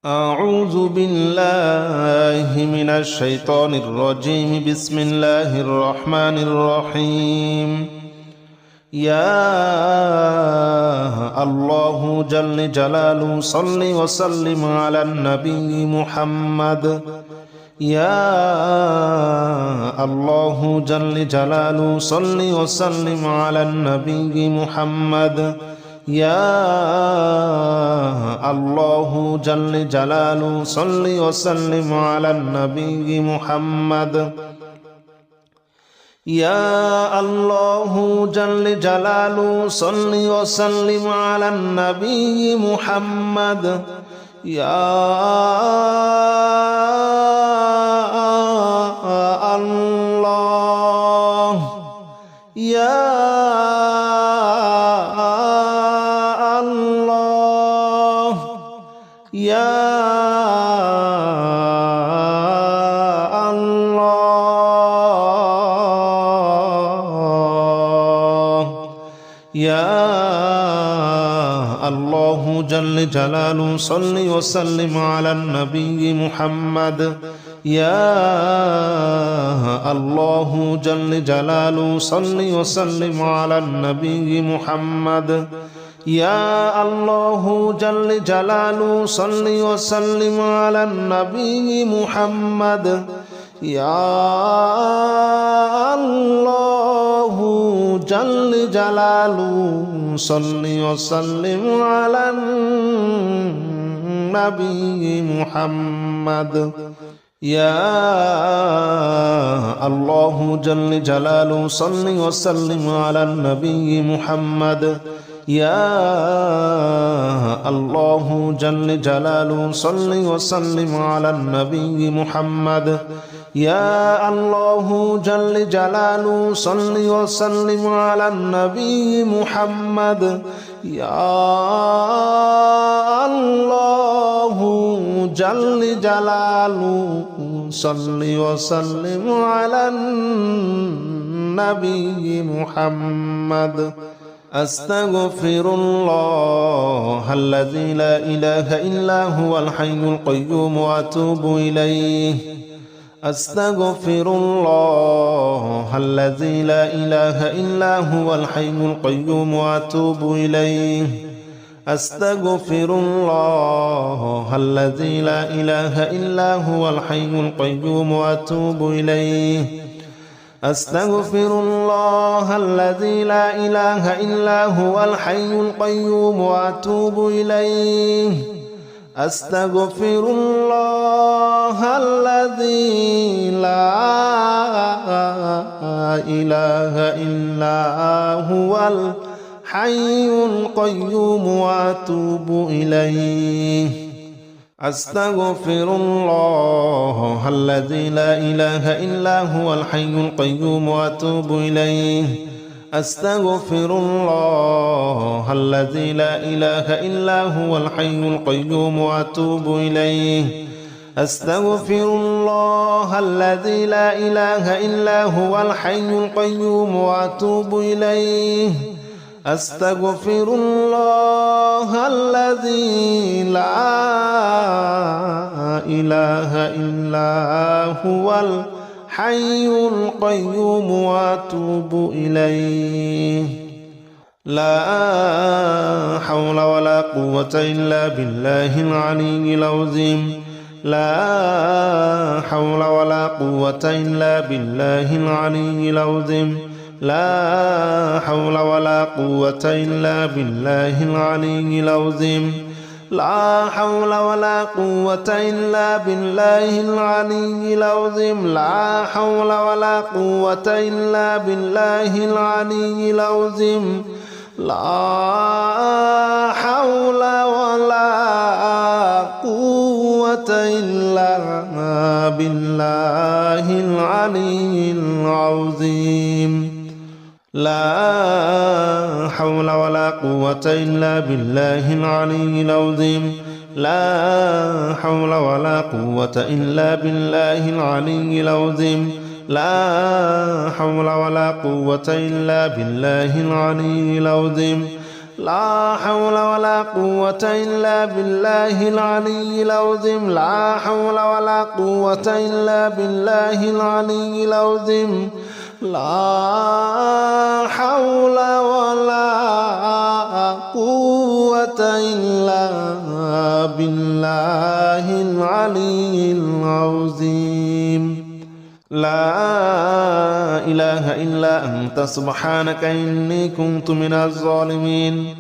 أعوذ بالله من الشيطان الرجيم. بسم الله الرحمن الرحيم. يا الله جل جلاله صل وسلم على النبي محمد. يا الله جل جلاله صل وسلم على النبي محمد. يا الله جل جلاله صل وسلم على النبي محمد. يا الله جل جلاله صل وسلم على النبي محمد. يا الله يا يا الله يا الله جل جلاله صل وسلم على النبي محمد. يا الله جل جلاله صل وسلم على النبي محمد. يا الله جل جلاله صل وسلم على النبي محمد. يا الله جل جلاله صل وسلم على النبي محمد. يا الله جل جلاله صل وسلم على النبي محمد. يا الله جل جلاله صل وسلم على النبي محمد. يا الله جل جلاله صل وسلم على النبي محمد. يا الله جل جلاله صل وسلم على النبي محمد. أستغفر الله الذي لا إله إلا هو الحي القيوم وأتوب إليه. أستغفر الله الذي لا إله إلا هو الحي القيوم وأتوب إليه. أستغفر الله الذي لا إله إلا هو الحي القيوم وأتوب إليه. أستغفر الله الذي لا إله إلا هو الحي القيوم وأتوب إليه. أستغفر الله الذي لا إله إلا هو الحي القيوم وأتوب إليه. أستغفر الله الذي لا إله إلا هو الحي القيوم وأتوب إليه. أستغفر الله الذي لا إله إلا هو الحي القيوم وأتوب إليه. أستغفر الله الذي لا إله إلا هو الحي القيوم وأتوب إليه. أستغفر الله الذي لا إله إلا هو الحي القيوم وأتوب إليه. لا حول ولا قوة إلا بالله العلي العظيم. لا حول ولا قوة إلا بالله العلي العظيم. لا حول ولا قوة إلا بالله العلي العظيم. لا حول ولا قوة إلا بالله العلي العظيم. لا حول ولا قوة إلا بالله العلي العظيم. لا حول ولا قوة إلا بالله العلي العظيم. لا حول ولا قوة إلا بالله العلي العظيم. لا حول ولا قوة إلا بالله العلي العظيم. لا حول ولا قوة إلا بالله العلي العظيم. لا حول ولا قوة إلا بالله العلي العظيم لا حول ولا قوة إلا بالله العلي العظيم لا حول ولا قوة إلا بالله العلي العظيم لا إله إلا أنت سبحانك إني كنت من الظالمين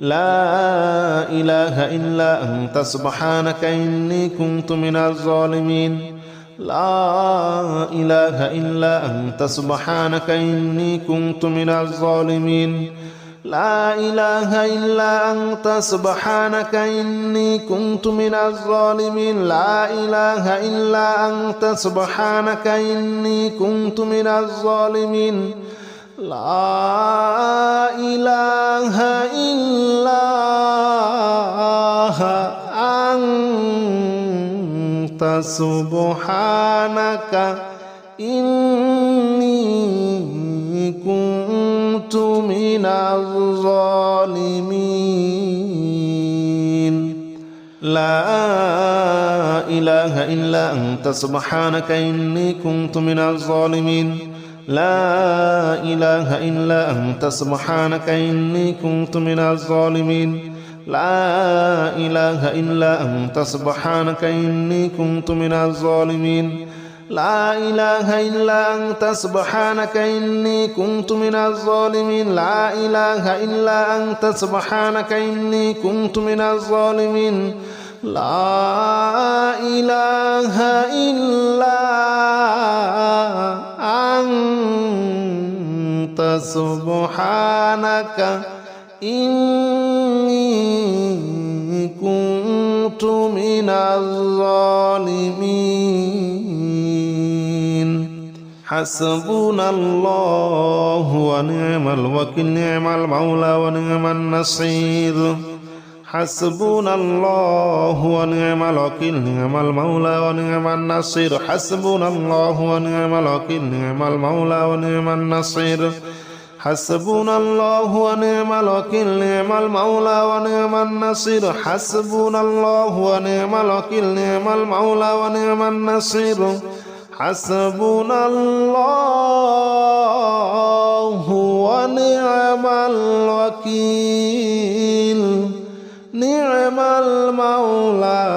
لا إله إلا أنت سبحانك إني كنت من الظالمين لا إله إلا أنت سبحانك إني كنت من الظالمين لا إله إلا أنت سبحانك إني كنت من الظالمين لا إله إلا أنت سبحانك إني كنت من الظالمين لا إله إلا أنت سبحانك إني كنت من الظالمين لا إله إلا أنت سبحانك إني كنت من الظالمين لا إله إلا أنت سبحانك إني كنت من الظالمين لا إله إلا أنت سبحانك إني كنت من الظالمين لا إله إلا أنت سبحانك إني كنت من الظالمين لا إله إلا أنت سبحانك إني كنت من الظالمين لا إله إلا أنت سبحانك إني كنت من الظالمين حسبنا الله ونعم الوكيل نعم المولى ونعم النصير حسبنا الله ونعم الوكيل نعم المولى ونعم النصير حسبنا الله ونعم الوكيل نعم المولى ونعم النصير حسبنا الله ونعم الوكيل نعم المولى ونعم النصير حسبنا الله ونعم الوكيل نعم المولى ونعم النصير حسبنا الله ونعم الوكيل نعم المولى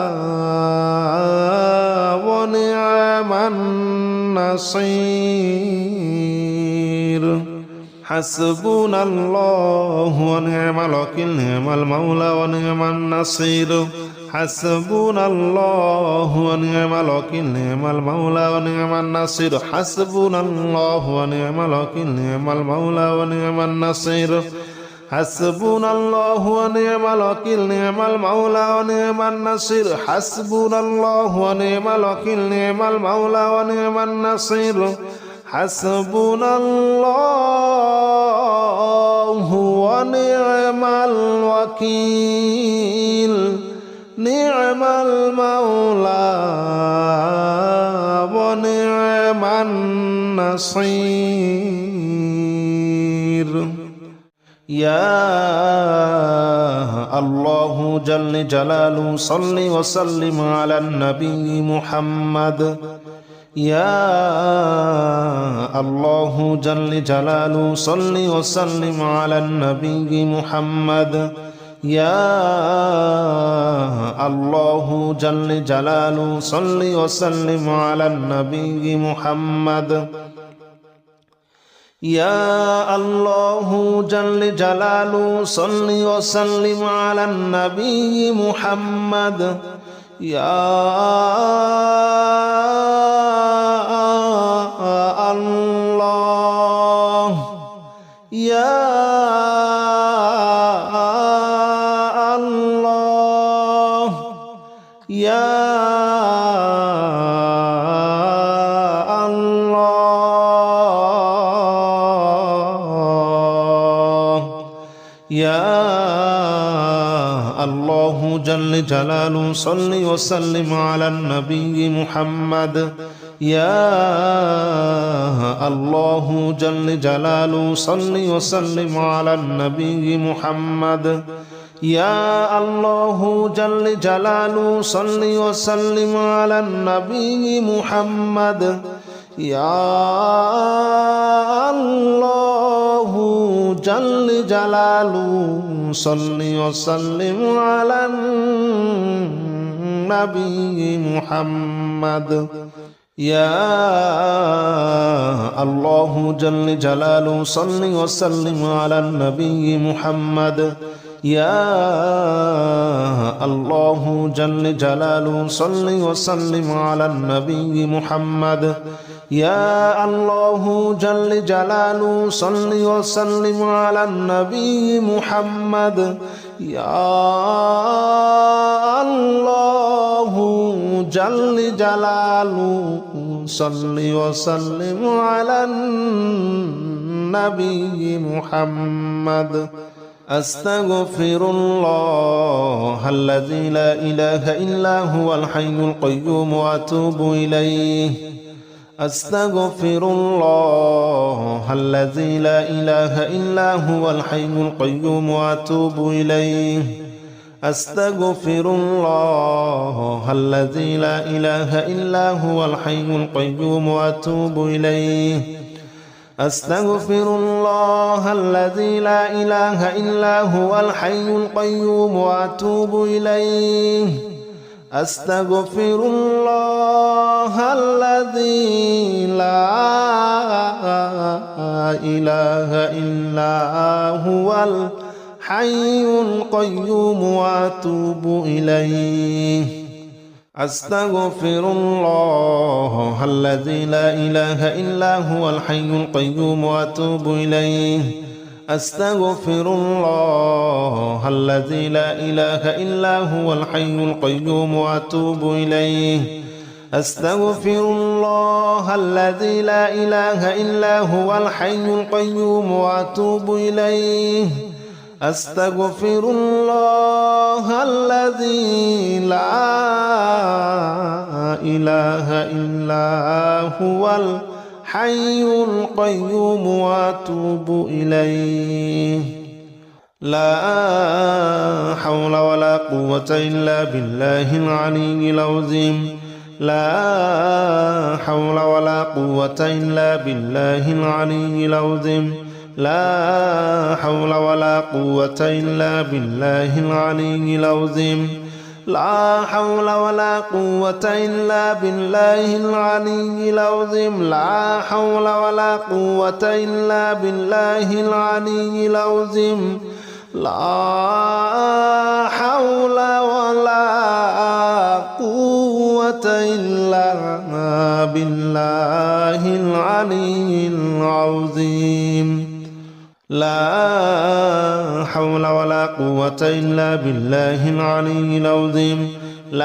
ونعم النصير حسبنا الله ونعم الوكيل نعم المولى ونعم النصير حسبنا الله ونعم الوكيل نعم المولى ونعم النصير حسبنا الله ونعم الوكيل نعم المولى ونعم النصير حسبنا الله ونعم الوكيل نعم المولى ونعم النصير حسبنا الله ونعم الوكيل نعم المولى ونعم النصير حسبنا الله ونعم الوكيل نعم المولى ونعم النصير يا الله جل جلاله صل وسلم على النبي محمد يا الله جل جلاله صل وسلم على النبي محمد يا الله جل جلاله صل وسلم على النبي محمد يا الله جل جلاله صل وسلم على النبي محمد يا الله يا الله يا يا الله جل جلاله صل وسلم على النبي محمد يا الله جل جلاله صل وسلم على النبي محمد يا الله جل جلاله صل وسلم على النبي محمد يا الله جل جلاله صل وسلم على النبي محمد يا الله جل جلاله صل وسلم على النبي محمد يا الله جل جلاله صل وسلم على النبي محمد يا الله جل جلاله صل وسلم على النبي محمد يا الله جل جلاله صل وسلم على النبي محمد أستغفر الله الذي لا إله إلا هو الحي القيوم وأتوب إليه أستغفر الله الذي لا إله إلا هو الحي القيوم وأتوب إليه أستغفر الله الذي لا إله إلا هو الحي القيوم وأتوب إليه أستغفر الله الذي لا إله إلا هو الحي القيوم وأتوب إليه أستغفر الله الذي لا إله إلا هو الحي القيوم وأتوب إليه أستغفر الله الذي لا إله إلا هو الحي القيوم وأتوب إليه أستغفر الله الذي لا إله إلا هو الحي القيوم وأتوب إليه أستغفر الله الذي لا إله إلا هو الحي القيوم وأتوب إليه أستغفر الله الذي لا إله إلا هو الحي القيوم وأتوب إليه لا حول ولا قوة إلا بالله العلي العظيم لا حول ولا قوة إلا بالله العلي العظيم لا حول ولا قوة إلا بالله العلي العظيم لا حول ولا قوة إلا بالله العلي العظيم لا حول ولا قوة إلا بالله العلي العظيم لا حول ولا قوة إلا بالله العلي العظيم لا حول ولا قوة إلا بالله العلي العظيم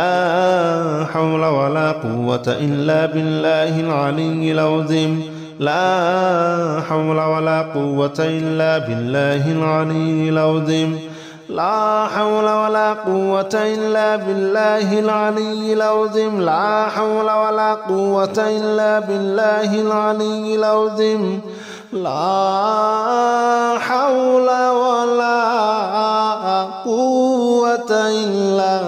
لا حول ولا قوة إلا بالله العلي العظيم لا حول ولا قوة إلا بالله العلي العظيم لا حول ولا قوة إلا بالله العلي العظيم لا حول ولا قوة إلا بالله العلي العظيم لا حول ولا قوة إلا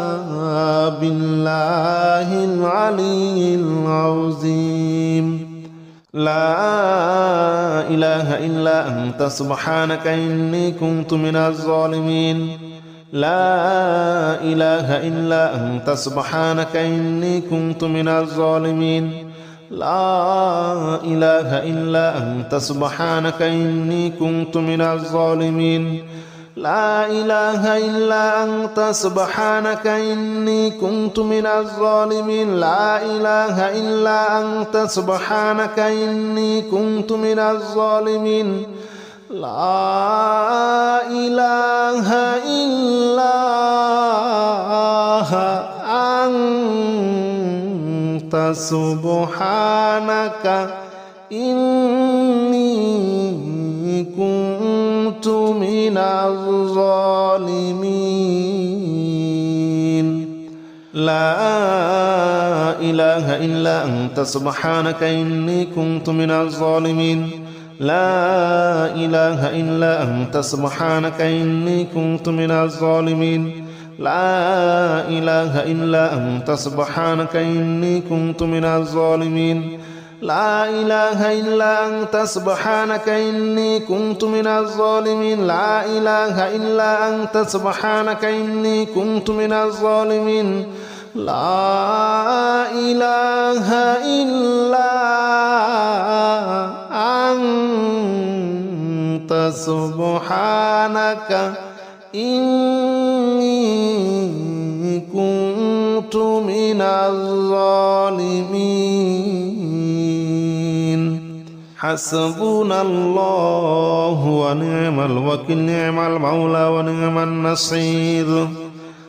بالله العلي العظيم لا إله إلا أنت سبحانك إني كنت من الظالمين لا إله إلا أنت سبحانك إني كنت من الظالمين لا إله إلا أنت سبحانك إني كنت من الظالمين لا إله إلا أنت سبحانك إني كنت من الظالمين لا إله إلا أنت سبحانك إني كنت من الظالمين لا إله إلا أنت سبحانك إني كنت من الظالمين لا إله إلا أنت سبحانك إني كنت من الظالمين لا إله إلا أنت سبحانك إني كنت من الظالمين لا إله إلا أنت سبحانك إني كنت من الظالمين لا إله إلا أنت سبحانك إني كنت من الظالمين لا إله إلا أنت سبحانك إني كنت من الظالمين لا إله إلا أنت سبحانك إني كنت من الظالمين حسبنا الله ونعم الوكيل نعم المولى ونعم النصير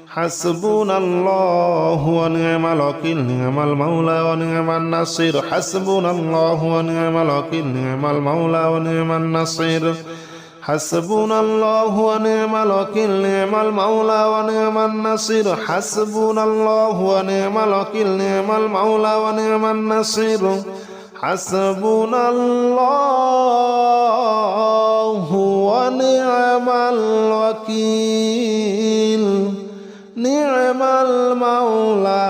حسبنا الله ونعم الوكيل نعم المولى ونعم النصير حسبنا الله ونعم الوكيل نعم المولى ونعم النصير حسبنا الله ونعم الوكيل نعم المولى ونعم النصير حسبنا الله ونعم الوكيل نعم المولى ونعم النصير حسبنا الله ونعم الوكيل نعم المولى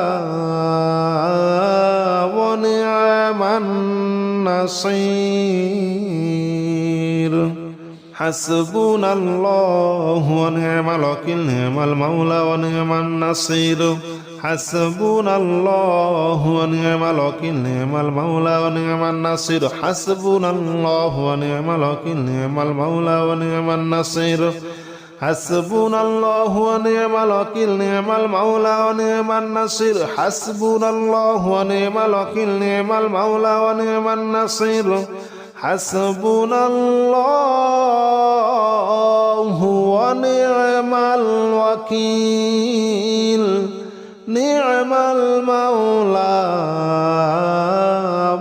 ونعم النصير حسبنا الله ونعم الوكيل نعم المولى ونعم النصير حسبنا الله ونعم الوكيل نعم المولى ونعم النصير حسبنا الله ونعم الوكيل نعم المولى ونعم النصير حسبنا الله ونعم الوكيل نعم المولى ونعم النصير حسبنا الله ونعم الوكيل نعم المولى ونعم النصير حسبنا الله ونعم الوكيل نعم المولى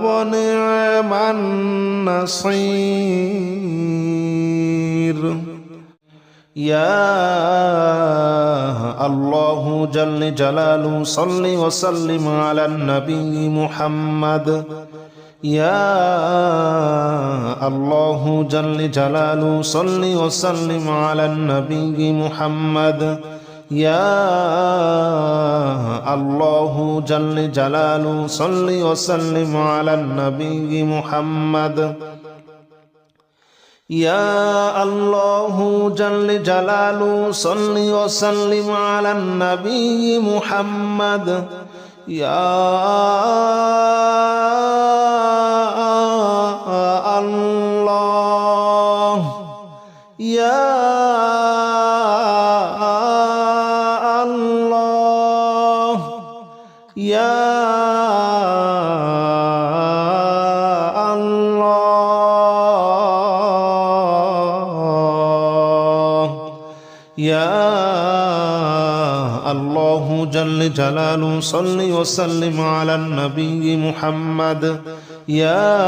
ونعم النصير يا الله جل جلاله صل وسلم على النبي محمد يا الله جل جلاله صل وسلم على النبي محمد يا الله جل جلاله صل وسلم على النبي محمد يا الله جل جلاله صل وسلم على النبي محمد يا الله يا الله يا يا الله جل جلاله صل وسلم على النبي محمد يا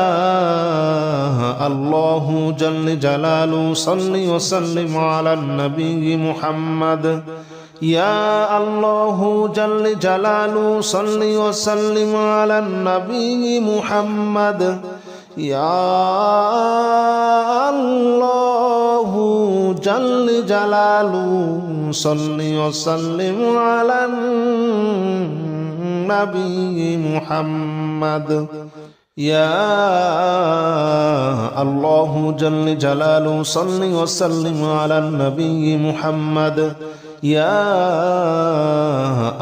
الله جل جلاله صل وسلم على النبي محمد يا الله جل جلاله صل وسلم على النبي محمد يا الله جل جلاله صل وسلم على النبي محمد يا الله جل جلاله صل وسلم على النبي محمد يا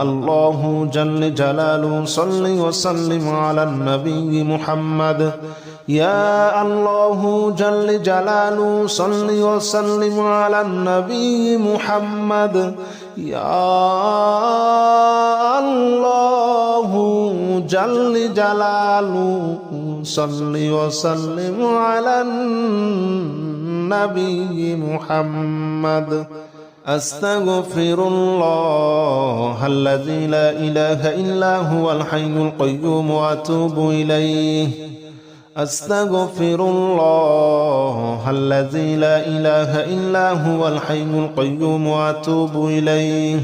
الله جل جلاله صل وسلم على النبي محمد يا الله جل جلاله صل وسلم على النبي محمد يا الله جل جلاله صل وسلم على النبي محمد أستغفر الله الذي لا إله إلا هو الحي القيوم وأتوب إليه أستغفر الله الذي لا إله إلا هو الحي القيوم وأتوب إليه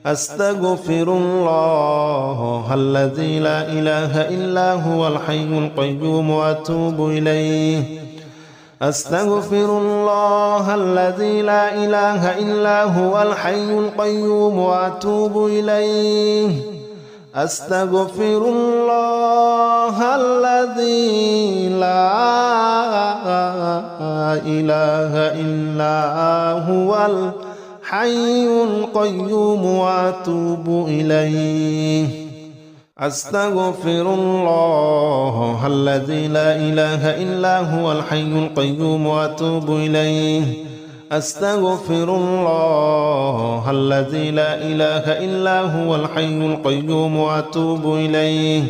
أستغفر الله الذي لا إله إلا هو الحي القيوم وأتوب إليه أستغفر الله الذي لا إله إلا هو الحي القيوم وأتوب إليه أستغفر الله الذي لا إله إلا هو الحي القيوم وأتوب إليه أستغفر الله الذي لا إله إلا هو الحي القيوم وأتوب إليه أستغفر الله الذي لا إله إلا هو الحي القيوم وأتوب إليه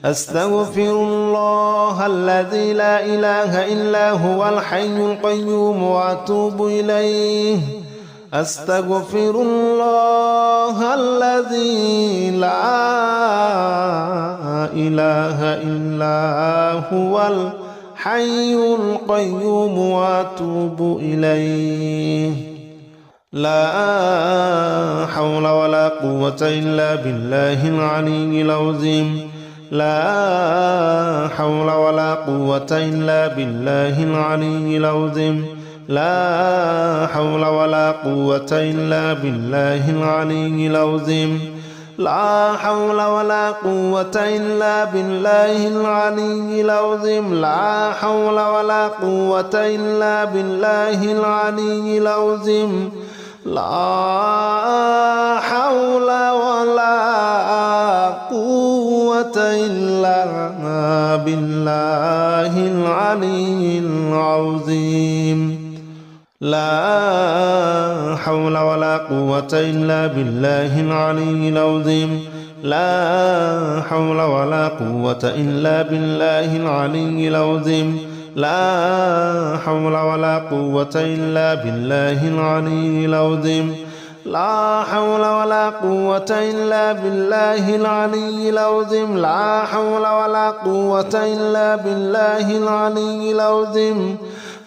أستغفر الله الذي لا إله إلا هو الحي القيوم وأتوب إليه أستغفر الله الذي لا إله إلا هو الحي القيوم وأتوب إليه لا حول ولا قوة إلا بالله العلي العظيم لا حول ولا قوة إلا بالله العلي العظيم لا حول ولا قوة إلا بالله العلي العظيم لا حول ولا قوة إلا بالله العلي العظيم لا حول ولا قوة إلا بالله العلي العظيم لا حول ولا قوة إلا بالله العلي العظيم لا حول ولا قوة إلا بالله العلي العظيم لا حول ولا قوة إلا بالله العلي العظيم لا حول ولا قوة إلا بالله العلي العظيم لا حول ولا قوة إلا بالله العلي العظيم لا حول ولا قوة إلا بالله العلي العظيم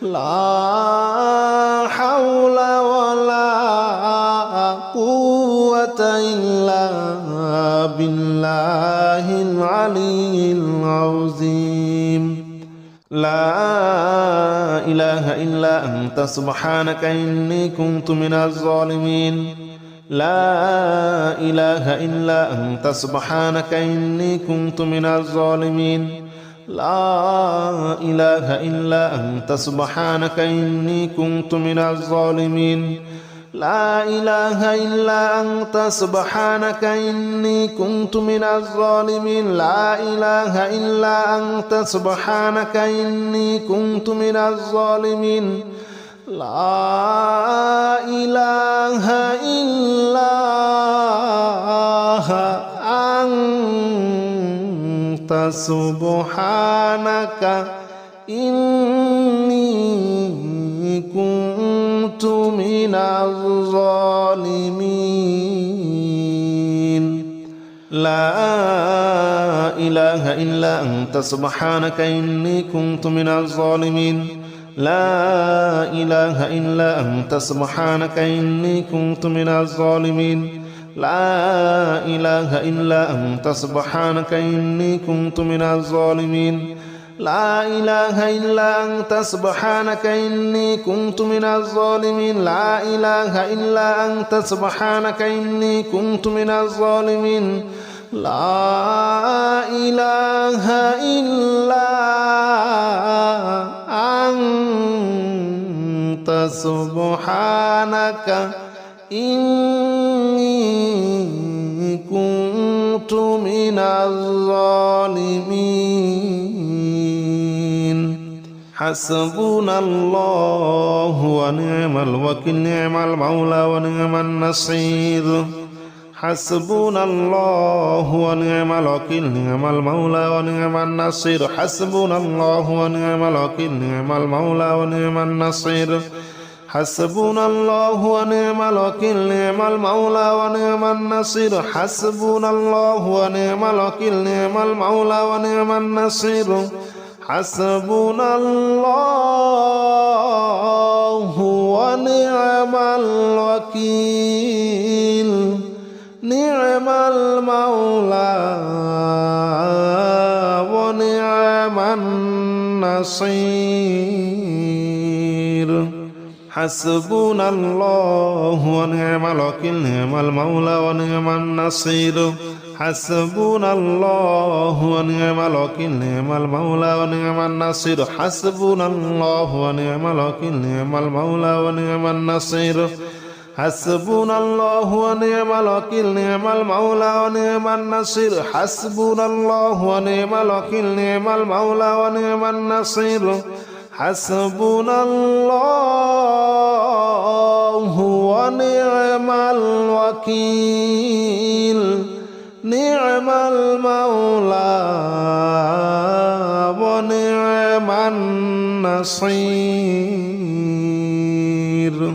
لا حول ولا قوة إلا بالله العلي العظيم لا إله إلا أنت سبحانك إني كنت من الظالمين لا إله إلا أنت سبحانك إني كنت من الظالمين لا إله إلا أنت سبحانك إني كنت من الظالمين لا إله إلا أنت سبحانك إني كنت من الظالمين لا إله إلا أنت سبحانك إني كنت من الظالمين لا إله إلا أنت سبحانك إني كنت من الظالمين لا إله إلا أنت سبحانك إني كنت من الظالمين لا إله إلا أنت سبحانك إني كنت من الظالمين لا إله إلا أنت سبحانك إني كنت من الظالمين لا إله إلا أنت سبحانك إني كنت من الظالمين لا إله إلا أنت سبحانك إني كنت من الظالمين لا إله إلا أنت سبحانك إني كنت من الظالمين حسبنا الله ونعم الوكيل نعم المولى ونعم النصير حسبنا الله ونعم الوكيل نعم المولى ونعم النصير حسبنا الله ونعم الوكيل نعم المولى ونعم النصير حسبنا الله ونعم الوكيل نعم المولى ونعم النصير حسبنا الله ونعم الوكيل نعم المولى ونعم النصير حسبنا الله ونعم الوكيل نعم المولى ونعم النصير حسبنا الله ونعم الوكيل نعم المولى ونعم النصير حسبنا الله ونعم الوكيل نعم المولى ونعم النصير حسبنا الله ونعم الوكيل نعم المولى ونعم النصير حسبنا الله ونعم الوكيل نعم المولى ونعم النصير حسبنا الله ونعم الوكيل نعم المولى ونعم النصير حسبنا الله ونعم الوكيل نعم المولى ونعم النصير